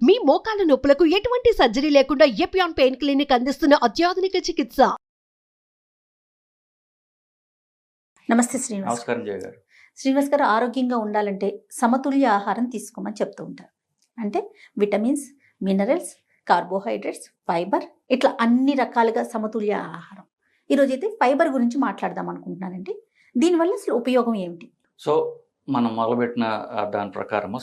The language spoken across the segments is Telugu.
మీ మోకాల నొప్పులకు ఎటువంటి సర్జరీ లేకుండా ఎపియాన్ పెయిన్ క్లినిక్ అందిస్తున్న అత్యాధునిక చికిత్స. నమస్తే శ్రీనివాస్. నమస్కారం జయ గారు. శ్రీనివాస్ గారు, ఆరోగ్యంగా ఉండాలంటే సమతుల్య ఆహారం తీసుకోమని చెప్తూ ఉంటారు. అంటే విటమిన్స్, మినరల్స్, కార్బోహైడ్రేట్స్, ఫైబర్, ఇట్లా అన్ని రకాలుగా సమతుల్య ఆహారం. ఈరోజు అయితే ఫైబర్ గురించి మాట్లాడదాం అనుకుంటున్నానండి. దీనివల్ల అసలు ఉపయోగం ఏమిటి? సో మనం మొదలుపెట్టిన దాని ప్రకారము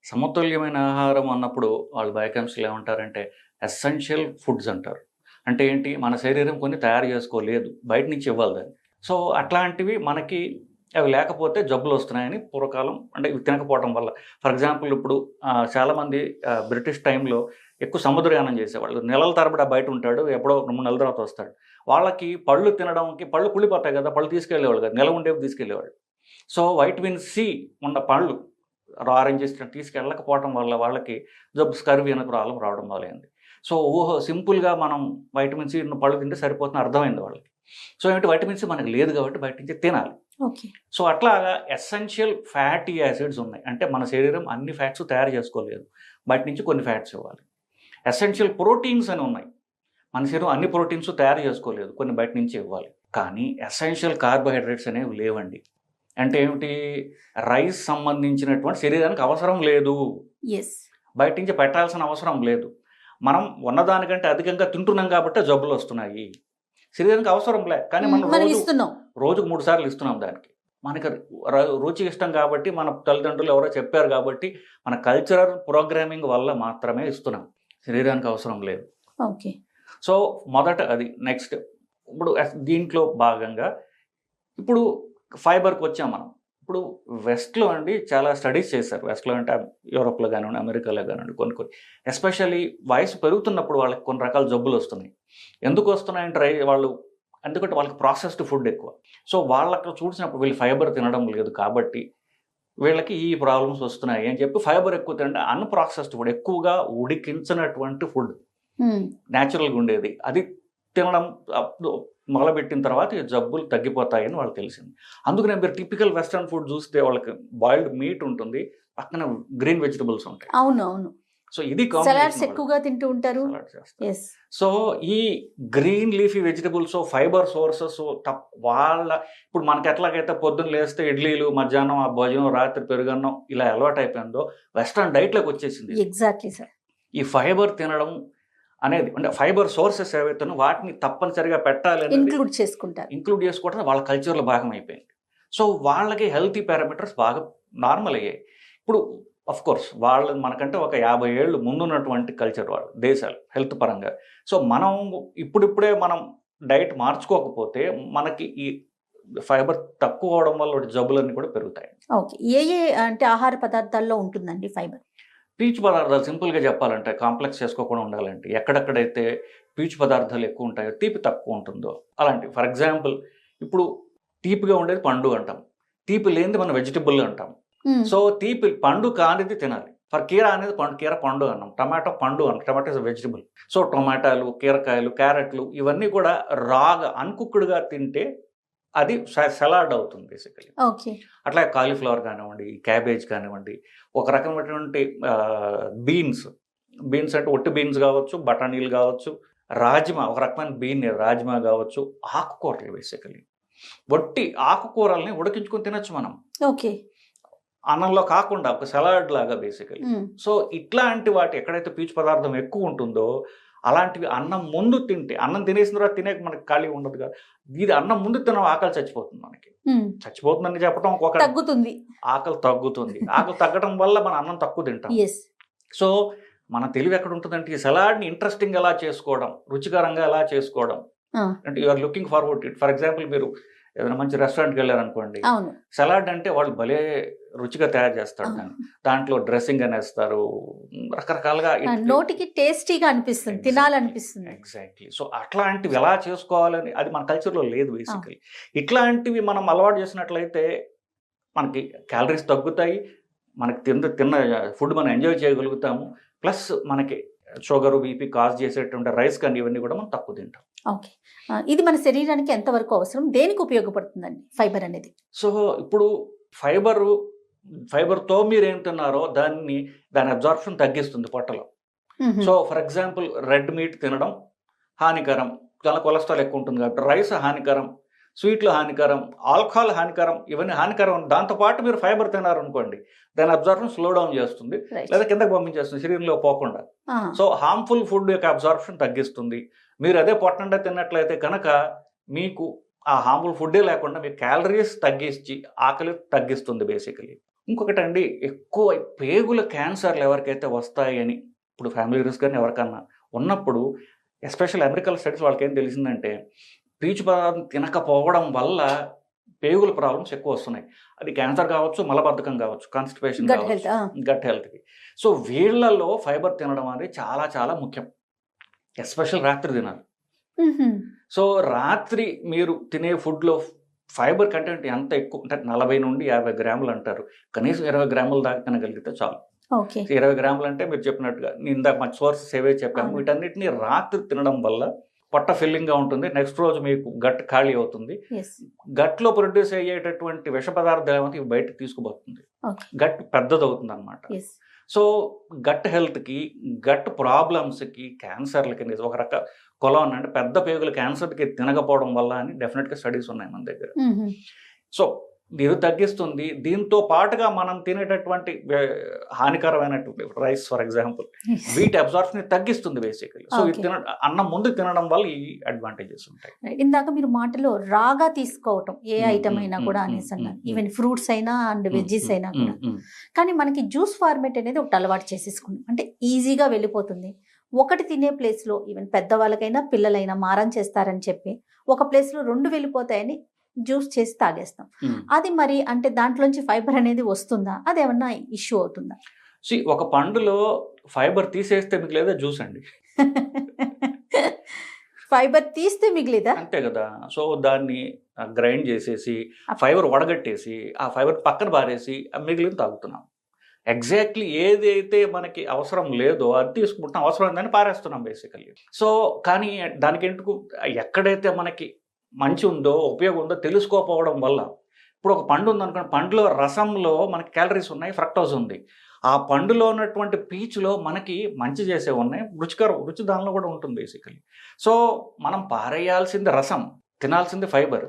సమతుల్యమైన ఆహారం అన్నప్పుడు వాళ్ళు బయోకెమిస్టులు ఏమంటారంటే ఎసెన్షియల్ ఫుడ్స్ అంటారు. అంటే ఏంటి, మన శరీరం కొన్ని తయారు చేసుకోలేదు, బయట నుంచి ఇవ్వాలి దాన్ని. సో అట్లాంటివి మనకి అవి లేకపోతే జబ్బులు వస్తున్నాయని పూర్వకాలం, అంటే ఇవి తినకపోవడం వల్ల. ఫర్ ఎగ్జాంపుల్ ఇప్పుడు చాలామంది బ్రిటిష్ టైంలో ఎక్కువ సముద్రయానం చేసేవాళ్ళు. నెలల తరబడి బయట ఉంటాడు, ఎప్పుడో 2 నెలల తర్వాత వస్తాడు. వాళ్ళకి పళ్ళు తినడానికి, పళ్ళు కుళ్ళిపోతాయి కదా, పళ్ళు తీసుకెళ్ళేవాళ్ళు కదా, నెల ఉండేవి తీసుకెళ్ళేవాళ్ళు. సో వైటమిన్ సి ఉన్న పళ్ళు, ఆరెంజెస్ తీసుకెళ్ళకపోవడం వల్ల వాళ్ళకి జబ్బు, స్కర్వీ అనే ప్రాబ్లం రావడం మొదలైంది. సో సింపుల్గా మనం వైటమిన్ సి ఉన్న పళ్ళు తింటే సరిపోతుంది అర్థమైంది వాళ్ళకి. సో ఏంటి, వైటమిన్ సి మనకి లేదు కాబట్టి బయట నుంచి తినాలి. ఓకే. సో అట్లాగా ఎసెన్షియల్ ఫ్యాటీ యాసిడ్స్ ఉన్నాయి. అంటే మన శరీరం అన్ని ఫ్యాట్స్ తయారు చేసుకోలేదు, బయట నుంచి కొన్ని ఫ్యాట్స్ ఇవ్వాలి. ఎసెన్షియల్ ప్రోటీన్స్ అని ఉన్నాయి. మన శరీరం అన్ని ప్రోటీన్స్ తయారు చేసుకోలేదు, కొన్ని బయట నుంచి ఇవ్వాలి. కానీ ఎసెన్షియల్ కార్బోహైడ్రేట్స్ అనేవి లేవండి. అంటే ఏమిటి, రైస్ సంబంధించినటువంటి శరీరానికి అవసరం లేదు, బయట నుంచి పెట్టాల్సిన అవసరం లేదు. మనం ఉన్నదానికంటే అధికంగా తింటున్నాం కాబట్టి జబ్బులు వస్తున్నాయి. శరీరానికి అవసరం లే, కానీ మనం రోజుకు 3 సార్లు ఇస్తున్నాం దానికి. మనకి రుచి ఇష్టం కాబట్టి, మన తల్లిదండ్రులు ఎవరో చెప్పారు కాబట్టి, మన కల్చరల్ ప్రోగ్రామింగ్ వల్ల మాత్రమే ఇస్తున్నాం. శరీరానికి అవసరం లేదు. ఓకే. సో మొదట అది. నెక్స్ట్ ఇప్పుడు దీంట్లో భాగంగా ఇప్పుడు ఫైబర్కి వచ్చాం మనం. ఇప్పుడు వెస్ట్లో అండి చాలా స్టడీస్ చేశారు. వెస్ట్లో అంటే యూరోప్లో కానివ్వండి, అమెరికాలో కానివ్వండి, కొన్ని ఎస్పెషల్లీ వయసు పెరుగుతున్నప్పుడు వాళ్ళకి కొన్ని రకాల జబ్బులు వస్తున్నాయి. ఎందుకు వస్తున్నాయంటే ఎందుకంటే వాళ్ళకి ప్రాసెస్డ్ ఫుడ్ ఎక్కువ. సో వాళ్ళకి చూసినప్పుడు వీళ్ళు ఫైబర్ తినడం లేదు కాబట్టి వీళ్ళకి ఈ ప్రాబ్లమ్స్ వస్తున్నాయి అని చెప్పి ఫైబర్ ఎక్కువ తినండి, అన్ప్రాసెస్డ్ ఫుడ్, ఎక్కువగా ఉడికించినటువంటి ఫుడ్, న్యాచురల్గా ఉండేది అది తినడం మొదలుపెట్టిన తర్వాత ఈ జబ్బులు తగ్గిపోతాయని వాళ్ళకి తెలిసింది. అందుకనే మీరు టిపికల్ వెస్ట్రన్ ఫుడ్ చూస్తే వాళ్ళకి బాయిల్డ్ మీట్ ఉంటుంది, పక్కన గ్రీన్ వెజిటబుల్స్ ఉంటాయి. అవును. సో ఇది సలాడ్స్ ఎక్కువగా తింటూ ఉంటారు. సో ఈ green leafy vegetables, fibre sources వాళ్ళ ఇప్పుడు మనకి ఎట్లాగైతే పొద్దున్న లేస్తే ఇడ్లీలు, మధ్యాహ్నం ఆ భోజనం, రాత్రి పెరుగన్నం ఇలా అలవాటు అయిపోయిందో వెస్ట్రన్ డైట్లోకి వచ్చేసింది. Exactly sir. ఈ ఫైబర్ తినడం అనేది, అంటే ఫైబర్ సోర్సెస్ ఏవైతే వాటిని తప్పనిసరిగా పెట్టాలి, ఇంక్లూడ్ చేసుకోవడం వాళ్ళ కల్చర్లో భాగం అయిపోయింది. సో వాళ్ళకి హెల్తీ పారామీటర్స్ బాగా నార్మల్ అయ్యాయి. ఇప్పుడు అఫ్ కోర్స్ వాళ్ళు మనకంటే ఒక 50 ఏళ్ళు ముందున్నటువంటి కల్చర్ వాళ్ళు, దేశాలు హెల్త్ పరంగా. సో మనం ఇప్పుడిప్పుడే మనం డైట్ మార్చుకోకపోతే మనకి ఈ ఫైబర్ తక్కువ అవడం వల్ల జబ్బులన్నీ కూడా పెరుగుతాయి. ఓకే. ఏ అంటే ఆహార పదార్థాల్లో ఉంటుందండి ఫైబర్? పీచు పదార్థాలు, సింపుల్గా చెప్పాలంటే, కాంప్లెక్స్ చేసుకోకుండా ఉండాలంటే, ఎక్కడెక్కడైతే పీచు పదార్థాలు ఎక్కువ ఉంటాయో, తీపి తక్కువ ఉంటుందో అలాంటి. ఫర్ ఎగ్జాంపుల్ ఇప్పుడు తీపిగా ఉండేది పండు అంటాం, తీపి లేనిది మనం వెజిటబుల్ అంటాం. సో తీపి పండు కానిది తినాలి. ఫర్ కీర అనేది కీర పండు అన్నాం, టమాటో పండు అన్నాం, టమాటో ఇస్ వెజిటబుల్. సో టొమాటోలు, కీరకాయలు, క్యారెట్లు ఇవన్నీ కూడా రాగా అన్కుక్డ్గా తింటే అది సలాడ్ అవుతుంది బేసికలీ. ఓకే. అట్లా కాలీఫ్లవర్ కానివ్వండి, క్యాబేజ్ కానివ్వండి, ఒక రకమైనటువంటి బీన్స్ అంటే ఒట్టి బీన్స్ కావచ్చు, బఠానీలు కావచ్చు, రాజ్మా ఒక రకమైన రాజ్మా కావచ్చు, ఆకుకూరలు బేసికలీ. ఒట్టి ఆకుకూరల్ని ఉడికించుకొని తినచ్చు మనం. ఓకే. అన్నంలో కాకుండా ఒక సలాడ్ లాగా బేసికలీ. సో ఇట్లాంటి వాటి ఎక్కడైతే పీచు పదార్థం ఎక్కువ ఉంటుందో అలాంటివి అన్నం ముందు తింటే, అన్నం తినేసిన తర్వాత తినే మనకి ఖాళీ ఉండదు కదా, ఇది అన్నం ముందు తిన ఆకలి చచ్చిపోతుంది. మనకి చచ్చిపోతుందని చెప్పడం ఒక తగ్గుతుంది, ఆకలి తగ్గుతుంది. ఆకలి తగ్గడం వల్ల మనం అన్నం తక్కువ తింటాం. సో మన తెలివి ఎక్కడ ఉంటుందంటే ఈ సలాడ్ని ఇంట్రెస్టింగ్ ఎలా చేసుకోవడం, రుచికరంగా ఎలా చేసుకోవడం. అంటే you are looking forward it. For example మీరు ఏదైనా మంచి రెస్టారెంట్కి వెళ్ళారనుకోండి, సలాడ్ అంటే వాళ్ళు భలే రుచిగా తయారు చేస్తారు, దాంట్లో డ్రెస్సింగ్ అనేస్తారు, రకరకాలుగా నోటికి టేస్టీగా అనిపిస్తుంది, తినాలనిపిస్తుంది. ఎగ్జాక్ట్లీ. సో అట్లాంటివి ఎలా చేసుకోవాలని అది మన కల్చర్లో లేదు బేసికలీ. ఇట్లాంటివి మనం అలవాటు చేసినట్లయితే మనకి క్యాలరీస్ తగ్గుతాయి, మనకి తిన్న ఫుడ్ మనం ఎంజాయ్ చేయగలుగుతాము, ప్లస్ మనకి షుగర్, బీపీ కాజ్ చేసేటువంటి రైస్ కానీ ఇవన్నీ కూడా మనం తక్కువ తింటాం. ఓకే. ఇది మన శరీరానికి ఎంతవరకు అవసరం, దేనికి ఉపయోగపడుతుందండి ఫైబర్ అనేది? సో ఇప్పుడు ఫైబరు ఫైబర్తో మీరు ఏం తిన్నారో దాని అబ్జార్ప్షన్ తగ్గిస్తుంది పొట్టలో. So for example red meat తినడం హానికరం, చాలా కొలెస్ట్రాల్ ఎక్కువ ఉంటుంది కాబట్టి. రైస్ హానికరం, స్వీట్లు హానికరం, ఆల్కహాల్ హానికరం, ఇవన్నీ హానికరం. దాంతోపాటు మీరు ఫైబర్ తిన్నారు అనుకోండి, దాని అబ్జార్ప్షన్ స్లో డౌన్ చేస్తుంది, లేదా కిందకి పంపించేస్తుంది శరీరంలో పోకుండా. సో హార్మ్ఫుల్ ఫుడ్ యొక్క అబ్జార్ప్షన్ తగ్గిస్తుంది. మీరు అదే పొట్టండా తిన్నట్లయితే కనుక మీకు ఆ హార్మ్ఫుల్ ఫుడ్డే లేకుండా మీకు క్యాలరీస్ తగ్గించి ఆకలి తగ్గిస్తుంది బేసికలీ. ఇంకొకటి అండి, ఎక్కువ పేగుల క్యాన్సర్లు ఎవరికైతే వస్తాయని ఇప్పుడు ఫ్యామిలీ రిస్క్ కానీ ఎవరికన్నా ఉన్నప్పుడు, ఎస్పెషల్ అమెరికన్ స్టడీస్ వాళ్ళకి ఏం తెలిసిందంటే పీచు పదార్థం తినకపోవడం వల్ల పేగుల ప్రాబ్లమ్స్ ఎక్కువ వస్తున్నాయి. అది క్యాన్సర్ కావచ్చు, మలబద్ధకం కావచ్చు, కాన్స్టిపేషన్ కావచ్చు, గట్ హెల్త్కి. సో వీళ్ళల్లో ఫైబర్ తినడం అనేది చాలా చాలా ముఖ్యం, ఎస్పెషల్ రాత్రి తినాలి. సో రాత్రి మీరు తినే ఫుడ్లో ఫైబర్ కంటెంట్ ఎంత ఎక్కువ అంటే 40 నుండి 50 గ్రాములు అంటారు, కనీసం 20 గ్రాముల దాకా తినగలిగితే చాలు. 20 గ్రాములు అంటే మీరు చెప్పినట్టుగా ఇందాక మన సోర్సెస్ ఏవే చెప్పాము, వీటన్నిటిని రాత్రి తినడం వల్ల పొట్ట ఫిల్లింగ్గా ఉంటుంది. నెక్స్ట్ రోజు మీకు గట్ ఖాళీ అవుతుంది. గట్లో ప్రొడ్యూస్ అయ్యేటటువంటి విష పదార్థాలు ఏమైతే ఇవి బయటకు తీసుకుపోతుంది, గట్ పెద్దదవుతుంది అనమాట. సో గట్ హెల్త్కి, గట్ ప్రాబ్లమ్స్కి, క్యాన్సర్లకి ఒక రక కొలాన్ అంటే పెద్ద పేగుల క్యాన్సర్కి తినకపోవడం వల్ల అని డెఫినెట్గా స్టడీస్ ఉన్నాయి మన దగ్గర. సో ఇది తగ్గిస్తుంది. దీంతో పాటుగా మనం తినేటటువంటి హానికరమైనటువంటి రైస్ ఫర్ ఎగ్జాంపుల్, వీటి అబ్జార్ప్షన్ తగ్గిస్తుంది బేసికలీ. సో ఇది అన్నం ముందు తినడం వల్ల ఈ అడ్వాంటేజెస్ ఉంటాయి. ఇందాక మీరు మాటలో రాగా తీసుకోవటం ఏ ఐటమ్ అయినా కూడా అనేసి అన్నారు, ఈవెన్ ఫ్రూట్స్ అయినా అండ్ వెజ్జీస్ అయినా కూడా. కానీ మనకి జ్యూస్ ఫార్మేట్ అనేది ఒకటి అలవాటు చేసేసుకున్నాం, అంటే ఈజీగా వెళ్ళిపోతుంది. ఒకటి తినే ప్లేస్లో ఈవెన్ పెద్దవాళ్ళకైనా పిల్లలైనా మారం చేస్తారని చెప్పి ఒక ప్లేస్లో 2 వెళ్ళిపోతాయని జ్యూస్ చేసి తాగేస్తాం. అది మరి అంటే దాంట్లోంచి ఫైబర్ అనేది వస్తుందా, అదేమన్నా ఇష్యూ అవుతుందా? ఒక పండులో ఫైబర్ తీసేస్తే మిగిలేదా జ్యూస్ అండి? ఫైబర్ తీస్తే మిగిలేదా? అంతే కదా. సో దాన్ని గ్రైండ్ చేసేసి ఫైబర్ వడగట్టేసి ఆ ఫైబర్ పక్కన పారేసి మిగిలిన తాగుతున్నాం. ఎగ్జాక్ట్లీ ఏదైతే మనకి అవసరం లేదో అది తీసుకుంటున్నాం, అవసరం ఉందని పారేస్తున్నాం బేసికల్లీ. సో కానీ దానికి ఎందుకు ఎక్కడైతే మనకి మంచి ఉందో ఉపయోగం ఉందో తెలుసుకోకపోవడం వల్ల, ఇప్పుడు ఒక పండు ఉందనుకోండి, పండులో రసంలో మనకి క్యాలరీస్ ఉన్నాయి, ఫ్రక్టోజ్ ఉంది. ఆ పండులో ఉన్నటువంటి పీచులో మనకి మంచి చేసేవి ఉన్నాయి, రుచి దానిలో కూడా ఉంటుంది బేసికలీ. సో మనం పారేయాల్సింది రసం, తినాల్సింది ఫైబర్,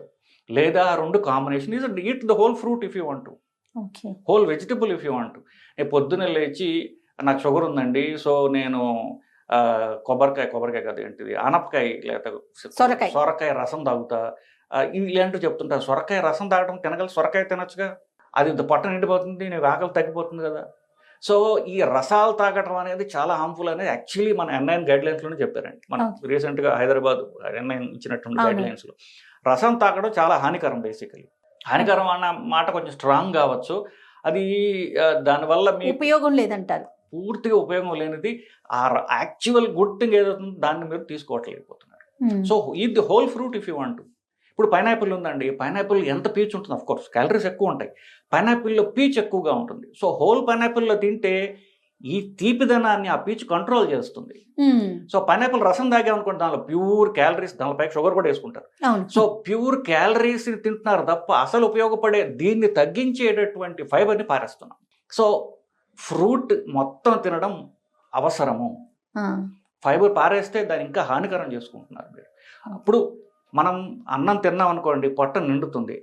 లేదా 2 combination. Is eat the whole fruit if you want, whole vegetable if you want. నేను పొద్దున్నే లేచి నాకు షుగర్ ఉందండి, సో నేను కొబ్బరికాయ కాదు ఏంటిది ఆనపకాయ లేదా సొరకాయ రసం తాగుతా, ఇలాంటివి చెప్తుంటారు. సొరకాయ రసం తాగడం తినగల, సొరకాయ తినొచ్చుగా, అది పొట్ట నిండిపోతుంది, నీకు ఆకలి తగ్గిపోతుంది కదా. సో ఈ రసాలు తాగడం అనేది చాలా హార్మ్ఫుల్ అనేది యాక్చువల్లీ మన NIN గైడ్లైన్స్లోనే చెప్పారండి. మనం రీసెంట్గా హైదరాబాద్ NIN ఇచ్చినటువంటి గైడ్లైన్స్లో రసం తాగడం చాలా హానికరం బేసికలీ. హానికరం అన్న మాట కొంచెం స్ట్రాంగ్ కావచ్చు, అది దానివల్ల మీ ఉపయోగం లేదంటారు, పూర్తిగా ఉపయోగం లేనిది. ఆ యాక్చువల్ గుడ్ థింగ్ ఏదవుతుందో దాన్ని మీరు తీసుకోవట్లేకపోతున్నారు. So eat the whole fruit if you want. ఇప్పుడు పైనాపిల్ ఉందండి, పైనాపిల్ ఎంత పీచ్ ఉంటుంది, అఫ్ కోర్స్ క్యాలరీస్ ఎక్కువ ఉంటాయి, పైనాపిల్లో పీచ్ ఎక్కువగా ఉంటుంది. సో హోల్ పైనాపిల్లో తింటే ఈ తీపిదనాన్ని ఆ పీచ్ కంట్రోల్ చేస్తుంది. సో పైనాపిల్ రసం తాగామనుకోండి, దానిలో ప్యూర్ క్యాలరీస్, దానిపై షుగర్ కూడా వేసుకుంటారు. సో ప్యూర్ క్యాలరీస్ తింటున్నారు తప్ప అసలు ఉపయోగపడే దీన్ని తగ్గించేటటువంటి ఫైబర్ని పారేస్తున్నాం. సో ఫ్రూట్ మొత్తం తినడం అవసరము, ఫైబర్ పారేస్తే దాన్ని ఇంకా హానికరం చేసుకుంటున్నారు మీరు. అప్పుడు మనం అన్నం తిన్నాం అనుకోండి, పొట్ట నిండుతుంది.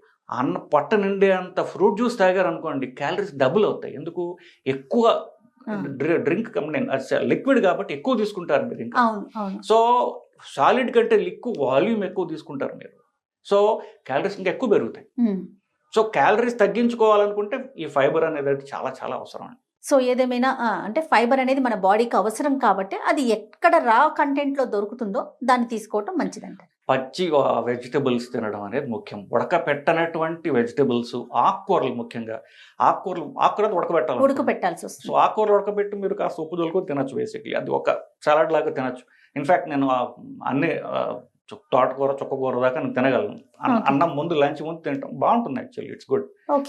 పొట్ట నిండే అంత ఫ్రూట్ జ్యూస్ తాగారు అనుకోండి, క్యాలరీస్ డబుల్ అవుతాయి. ఎందుకు? ఎక్కువ డ్రింక్ లిక్విడ్ కాబట్టి ఎక్కువ తీసుకుంటారు మీరు ఇంకా. సో సాలిడ్ కంటే లిక్విడ్ వాల్యూమ్ ఎక్కువ తీసుకుంటారు మీరు, సో క్యాలరీస్ ఇంకా ఎక్కువ పెరుగుతాయి. సో క్యాలరీస్ తగ్గించుకోవాలనుకుంటే ఈ ఫైబర్ అనేది చాలా చాలా అవసరం అండి. సో ఏదేమైనా అంటే ఫైబర్ అనేది మన బాడీకి అవసరం కాబట్టి అది ఎక్కడ రా కంటెంట్లో దొరుకుతుందో దాన్ని తీసుకోవటం మంచిదంట. పచ్చి వెజిటబుల్స్ తినడం అనేది ముఖ్యం. ఉడకపెట్టనటువంటి వెజిటబుల్స్, ఆకుకూరలు ముఖ్యంగా. ఆకుకూరలు ఉడకబెట్టాల్సి వస్తుంది. సో ఆకుకూరలు ఉడకబెట్టి మీరు కాస్త ఉప్పు దొలుకొని తినచ్చు బేసిక్లీ. అది ఒక సలాడ్ లాగా తినచ్చు. ఇన్ఫ్యాక్ట్ నేను అన్ని తోటకూర, చుక్కకూర దాకా నేను తినగలను. అన్నం ముందు, లంచ్ ముందు తింటాం, బాగుంటుంది యాక్చువల్లీ. It's good.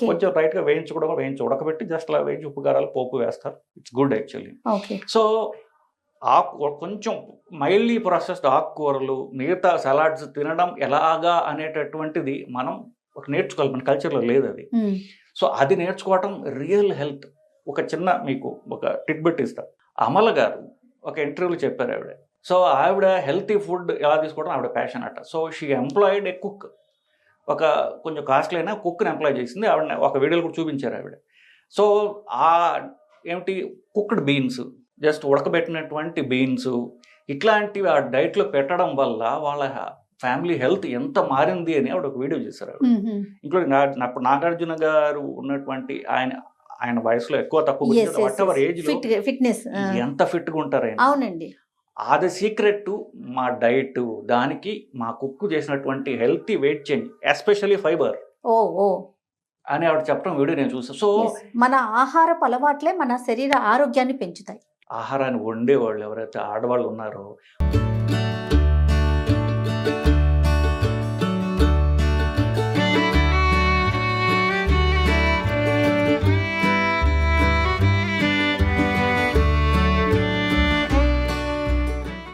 కొంచెం రైట్గా వేయించి ఉడకబెట్టి జస్ట్ అలా వేయించి ఉప్పు కారాలు పోపు వేస్తారు. It's good actually. సో కొంచెం మైల్డ్లీ ప్రాసెస్డ్ ఆకుకూరలు, మిగతా సలాడ్స్ తినడం ఎలాగా అనేటటువంటిది మనం నేర్చుకోవాలి, మన కల్చర్లో లేదు అది. సో అది నేర్చుకోవటం రియల్ హెల్త్. ఒక చిన్న మీకు ఒక టిట్బిట్ ఇస్తా. అమల గారు ఒక ఇంటర్వ్యూలో చెప్పారు ఆవిడ. సో ఆవిడ హెల్తీ ఫుడ్ ఎలా తీసుకోవడం ఆవిడ ప్యాషన్ అట. So she employed A cook. ఒక కొంచెం కాస్ట్లీ అయినా కుక్ని ఎంప్లాయ్ చేసింది ఆవిడ. ఒక వీడియోలో కూడా చూపించారు ఆవిడ. సో ఆ ఏమిటి కుక్డ్ బీన్స్, జస్ట్ ఉడకబెట్టినటువంటి బీన్స్ ఇట్లాంటివి ఆ డైట్లో పెట్టడం వల్ల వాళ్ళ ఫ్యామిలీ హెల్త్ ఎంత మారింది అని ఆవిడ ఒక వీడియో చేశారు ఆవిడ. ఇంక్లూడింగ్ అప్పుడు నాగార్జున గారు ఉన్నటువంటి ఆయన వయసులో ఎక్కువ తక్కువ వాట్ ఎవర్ ఏజ్ లో ఫిట్నెస్ ఎంత ఫిట్ గా ఉంటారు ఆయన. అవునండి. అది సీక్రెట్ మా డైట్, దానికి మా కుక్ చేసినటువంటి healthy weight change, especially fibre ఓ ఓ అని ఆవిడ చెప్పడం వీడియో నేను చూసాను. సో మన ఆహారపు అలవాట్లే మన శరీర ఆరోగ్యాన్ని పెంచుతాయి. ఆహారాన్ని వండేవాళ్ళు ఎవరైతే ఆడవాళ్ళు ఉన్నారో